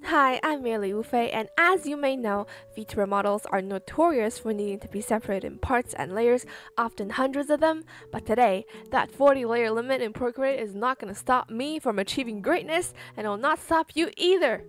Hi, I'm Merely.wufeii, and as you may know, Vtuber models are notorious for needing to be separated in parts and layers, often hundreds of them, but today, that 40 layer limit in Procreate is not going to stop me from achieving greatness, and it will not stop you either!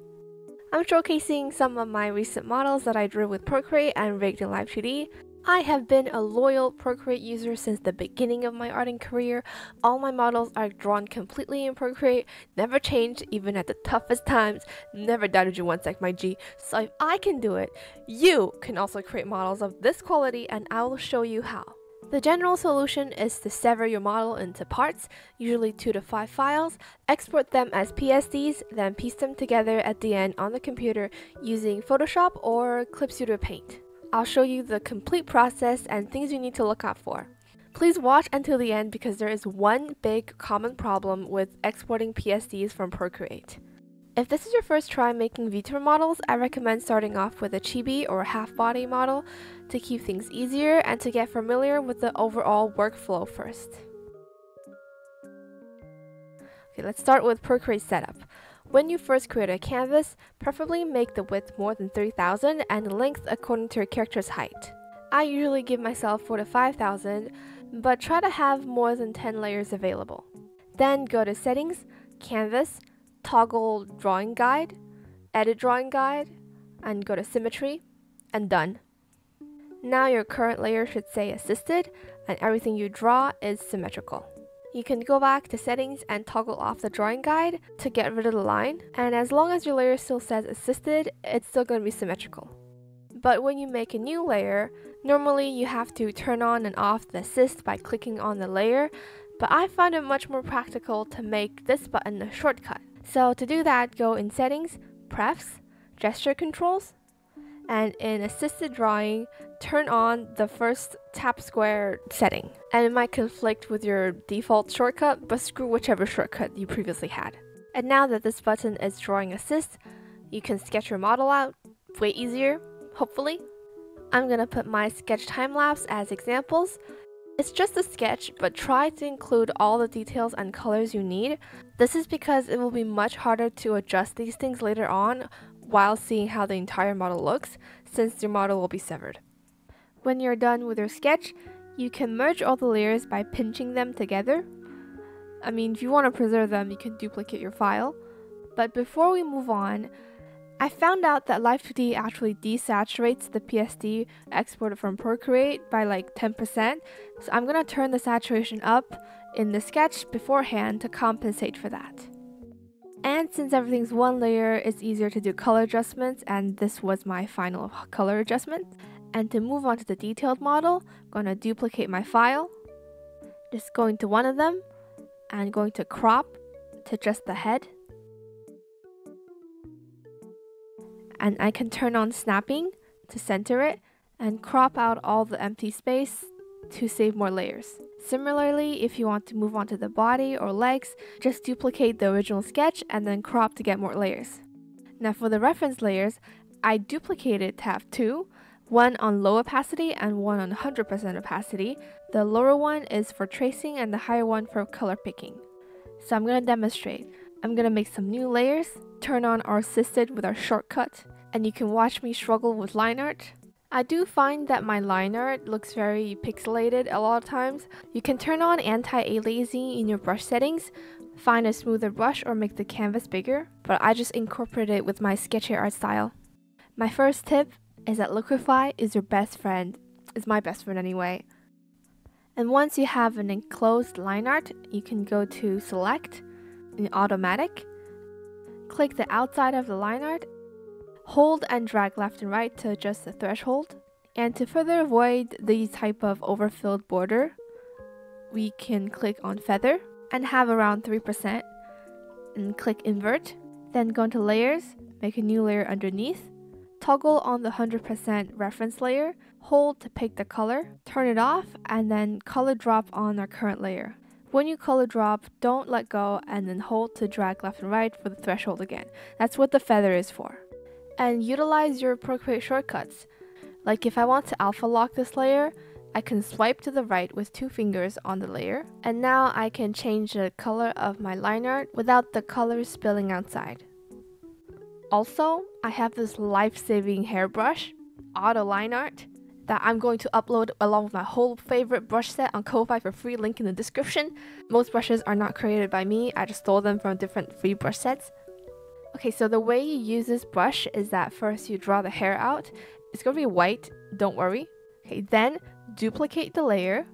I'm showcasing some of my recent models that I drew with Procreate and rigged in Live 2D. I have been a loyal Procreate user since the beginning of my arting career. All my models are drawn completely in Procreate, never changed even at the toughest times, never doubted you one sec, my G. So if I can do it, you can also create models of this quality, and I will show you how. The general solution is to sever your model into parts, usually 2 to 5 files, export them as PSDs, then piece them together at the end on the computer using Photoshop or Clip Studio Paint. I'll show you the complete process and things you need to look out for. Please watch until the end because there is one big common problem with exporting PSDs from Procreate. If this is your first try making Vtuber models, I recommend starting off with a chibi or half-body model to keep things easier and to get familiar with the overall workflow first. Okay, let's start with Procreate setup. When you first create a canvas, preferably make the width more than 3000 and the length according to your character's height. I usually give myself 4 to 5000, but try to have more than 10 layers available. Then go to Settings, Canvas, toggle Drawing Guide, Edit Drawing Guide, and go to Symmetry, and done. Now your current layer should say Assisted, and everything you draw is symmetrical. You can go back to Settings and toggle off the drawing guide to get rid of the line, and as long as your layer still says Assisted, it's still going to be symmetrical. But when you make a new layer, normally you have to turn on and off the assist by clicking on the layer, but I find it much more practical to make this button a shortcut. So to do that, go in Settings, Prefs, Gesture Controls, and in Assisted Drawing, turn on the first tap square setting. And it might conflict with your default shortcut, but screw whichever shortcut you previously had. And now that this button is Drawing Assist, you can sketch your model out way easier, hopefully. I'm gonna put my sketch time-lapse as examples. It's just a sketch, but try to include all the details and colors you need. This is because it will be much harder to adjust these things later on while seeing how the entire model looks, since your model will be severed. When you're done with your sketch, you can merge all the layers by pinching them together. I mean, if you want to preserve them, you can duplicate your file. But before we move on, I found out that Live 2D actually desaturates the PSD exported from Procreate by like 10%, so I'm going to turn the saturation up in the sketch beforehand to compensate for that. And since everything's one layer, it's easier to do color adjustments, and this was my final color adjustment. And to move on to the detailed model, I'm going to duplicate my file, just going to one of them, and going to crop to just the head. And I can turn on snapping to center it, and crop out all the empty space to save more layers. Similarly, if you want to move on to the body or legs, just duplicate the original sketch and then crop to get more layers. Now for the reference layers, I duplicated to have two, one on low opacity and one on 100% opacity. The lower one is for tracing and the higher one for color picking. So I'm going to demonstrate. I'm going to make some new layers, turn on our assisted with our shortcut, and you can watch me struggle with line art. I do find that my line art looks very pixelated a lot of times. You can turn on anti-aliasing in your brush settings, find a smoother brush or make the canvas bigger, but I just incorporate it with my sketchy art style. My first tip is that Liquify is your best friend. It's my best friend anyway. And once you have an enclosed line art, you can go to Select in Automatic, click the outside of the line art, hold and drag left and right to adjust the threshold. And to further avoid the type of overfilled border, we can click on Feather and have around 3%, and click Invert. Then go into Layers, make a new layer underneath, toggle on the 100% reference layer, hold to pick the color, turn it off, and then color drop on our current layer. When you color drop, don't let go and then hold to drag left and right for the threshold again. That's what the feather is for. And utilize your Procreate shortcuts. Like if I want to alpha lock this layer, I can swipe to the right with 2 fingers on the layer, and now I can change the color of my line art without the color spilling outside. Also, I have this life-saving hairbrush, Auto Line Art, that I'm going to upload along with my whole favorite brush set on Ko-Fi for free, link in the description. Most brushes are not created by me, I just stole them from different free brush sets. Okay, so the way you use this brush is that first you draw the hair out. It's going to be white, don't worry. Okay, then duplicate the layer.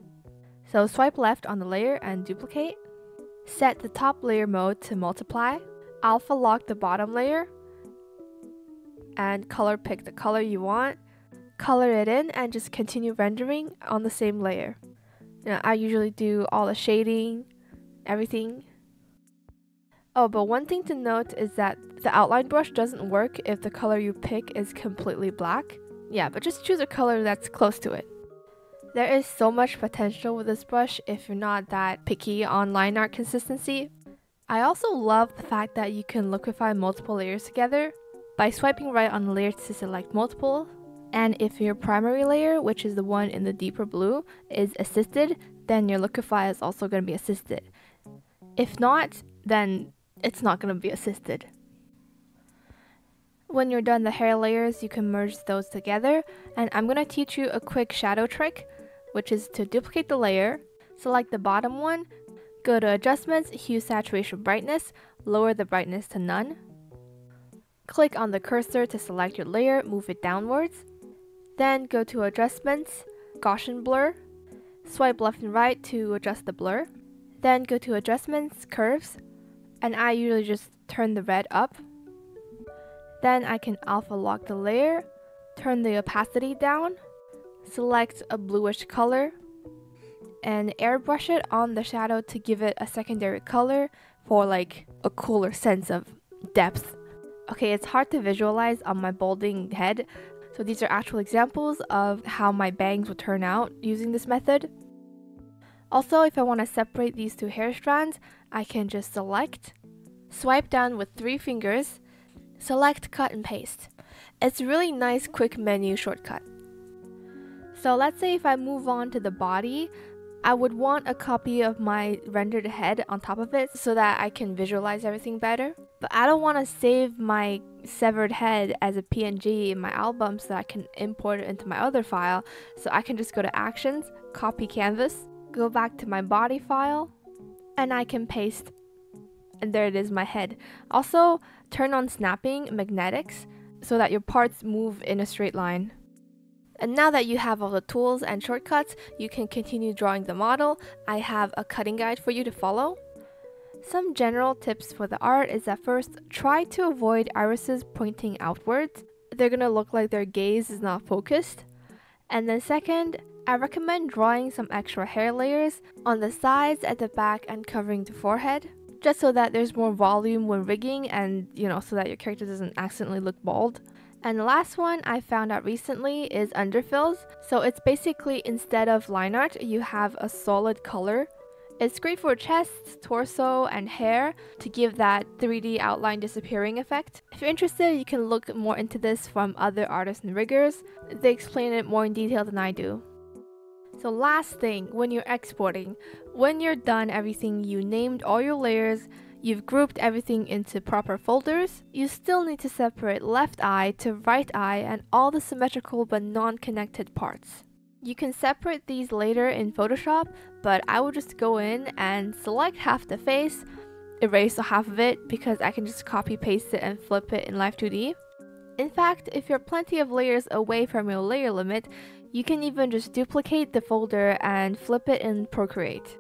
So swipe left on the layer and duplicate. Set the top layer mode to multiply. Alpha lock the bottom layer. And color pick the color you want. Color it in and just continue rendering on the same layer. Now, I usually do all the shading, everything. Oh, but one thing to note is that the outline brush doesn't work if the color you pick is completely black. Yeah, but just choose a color that's close to it. There is so much potential with this brush if you're not that picky on line art consistency. I also love the fact that you can liquefy multiple layers together by swiping right on the layer to select multiple. And if your primary layer, which is the one in the deeper blue, is assisted, then your liquefy is also going to be assisted. If not, then it's not going to be assisted. When you're done the hair layers, you can merge those together, and I'm going to teach you a quick shadow trick, which is to duplicate the layer, select the bottom one, go to Adjustments, Hue, Saturation, Brightness, lower the brightness to none. Click on the cursor to select your layer, move it downwards. Then go to Adjustments, Gaussian Blur, swipe left and right to adjust the blur. Then go to Adjustments, Curves, and I usually just turn the red up. Then I can alpha lock the layer, turn the opacity down, select a bluish color, and airbrush it on the shadow to give it a secondary color for like a cooler sense of depth. Okay, it's hard to visualize on my balding head, so these are actual examples of how my bangs would turn out using this method. Also, if I want to separate these two hair strands, I can just select, swipe down with 3 fingers, select cut and paste. It's a really nice quick menu shortcut. So let's say if I move on to the body, I would want a copy of my rendered head on top of it so that I can visualize everything better. But I don't want to save my severed head as a PNG in my album so that I can import it into my other file. So I can just go to Actions, copy canvas, go back to my body file, and I can paste. And there it is, my head. Also, turn on snapping magnetics so that your parts move in a straight line. And now that you have all the tools and shortcuts, you can continue drawing the model. I have a cutting guide for you to follow. Some general tips for the art is that first, try to avoid irises pointing outwards. They're gonna look like their gaze is not focused. And then second, I recommend drawing some extra hair layers on the sides, at the back, and covering the forehead, just so that there's more volume when rigging and, so that your character doesn't accidentally look bald. And the last one I found out recently is underfills. So it's basically, instead of line art, you have a solid color. It's great for chest, torso, and hair to give that 3D outline disappearing effect. If you're interested, you can look more into this from other artists and riggers. They explain it more in detail than I do. So last thing, when you're exporting, when you're done everything, you named all your layers, you've grouped everything into proper folders, you still need to separate left eye to right eye and all the symmetrical but non-connected parts. You can separate these later in Photoshop, but I will just go in and select half the face, erase the half of it because I can just copy paste it and flip it in Live 2D. In fact, if you're plenty of layers away from your layer limit, you can even just duplicate the folder and flip it in Procreate.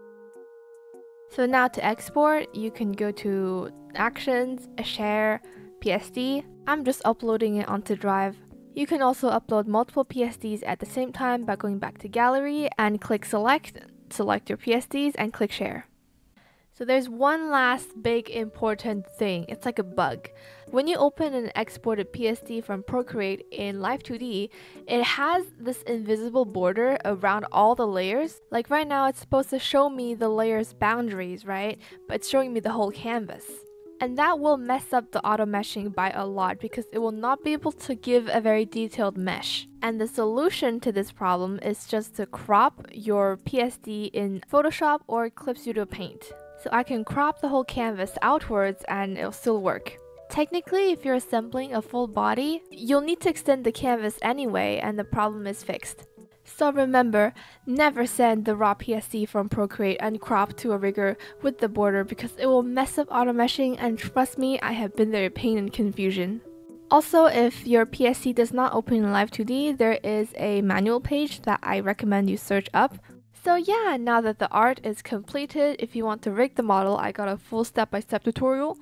So now to export, you can go to Actions, Share, PSD. I'm just uploading it onto Drive. You can also upload multiple PSDs at the same time by going back to Gallery and click Select your PSDs and click Share. So there's one last big important thing. It's like a bug. When you open an exported PSD from Procreate in Live 2D, it has this invisible border around all the layers. Like right now, it's supposed to show me the layers boundaries, right? But it's showing me the whole canvas. And that will mess up the auto meshing by a lot because it will not be able to give a very detailed mesh. And the solution to this problem is just to crop your PSD in Photoshop or Clip Studio Paint. So I can crop the whole canvas outwards and it'll still work. Technically, if you're assembling a full body, you'll need to extend the canvas anyway, and the problem is fixed. So remember, never send the raw PSD from Procreate uncropped to a rigger with the border because it will mess up auto meshing, and trust me, I have been there in pain and confusion. Also, if your PSD does not open in Live 2D, there is a manual page that I recommend you search up. So yeah, now that the art is completed, if you want to rig the model, I got a full step-by-step tutorial.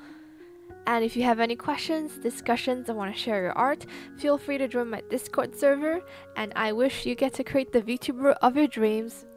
And if you have any questions, discussions, or want to share your art, feel free to join my Discord server, and I wish you get to create the VTuber of your dreams.